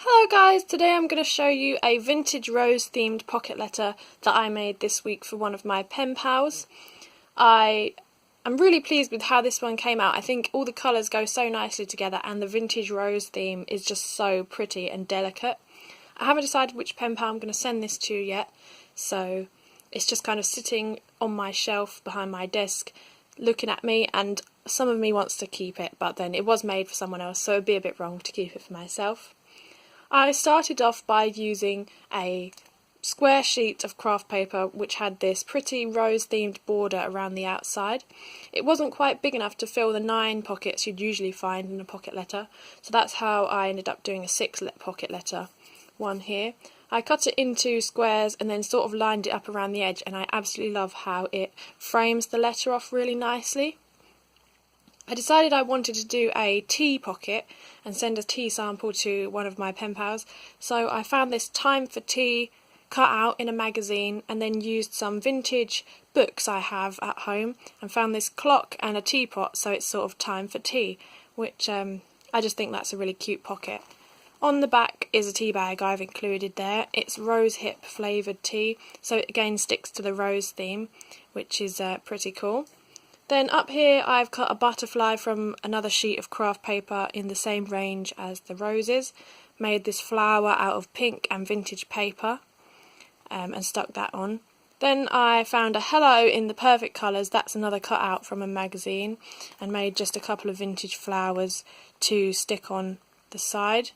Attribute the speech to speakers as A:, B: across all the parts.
A: Hello guys, today I'm going to show you a vintage rose themed pocket letter that I made this week for one of my pen pals. I'm really pleased with how this one came out. I think all the colours go so nicely together and the vintage rose theme is just so pretty and delicate. I haven't decided which pen pal I'm going to send this to yet, so it's just kind of sitting on my shelf behind my desk looking at me, and some of me wants to keep it, but then it was made for someone else, so it would be a bit wrong to keep it for myself. I started off by using a square sheet of craft paper which had this pretty rose themed border around the outside. It wasn't quite big enough to fill the 9 pockets you'd usually find in a pocket letter, so that's how I ended up doing a 6 pocket letter one here. I cut it into squares and then sort of lined it up around the edge, and I absolutely love how it frames the letter off really nicely. I decided I wanted to do a tea pocket and send a tea sample to one of my pen pals, so I found this Time for Tea cut out in a magazine and then used some vintage books I have at home and found this clock and a teapot, so it's sort of time for tea, which I just think that's a really cute pocket. On the back is a tea bag I've included there. It's rose hip flavoured tea, so it again sticks to the rose theme, which is pretty cool. Then up here I've cut a butterfly from another sheet of craft paper in the same range as the roses, made this flower out of pink and vintage paper and stuck that on. Then I found a hello in the perfect colours, that's another cut out from a magazine, and made just a couple of vintage flowers to stick on the side.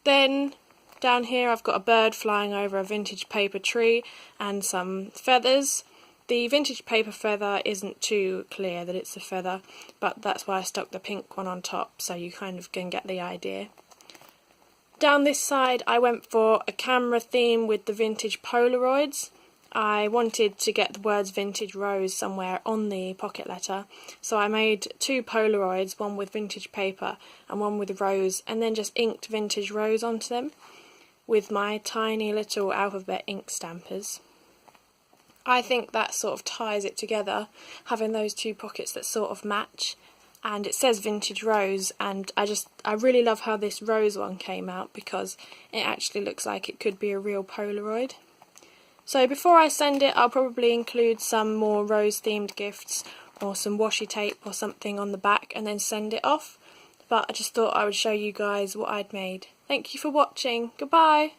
A: Then down here I've got a bird flying over a vintage paper tree and some feathers. The vintage paper feather isn't too clear that it's a feather, but that's why I stuck the pink one on top, so you kind of can get the idea. Down this side I went for a camera theme with the vintage Polaroids. I wanted to get the words vintage rose somewhere on the pocket letter, so I made 2 Polaroids, one with vintage paper and one with rose, and then just inked vintage rose onto them with my tiny little alphabet ink stampers. I think that sort of ties it together, having those 2 pockets that sort of match, and it says vintage rose, and I really love how this rose one came out because it actually looks like it could be a real Polaroid. So before I send it, I'll probably include some more rose themed gifts or some washi tape or something on the back and then send it off, but I just thought I would show you guys what I'd made. Thank you for watching, goodbye!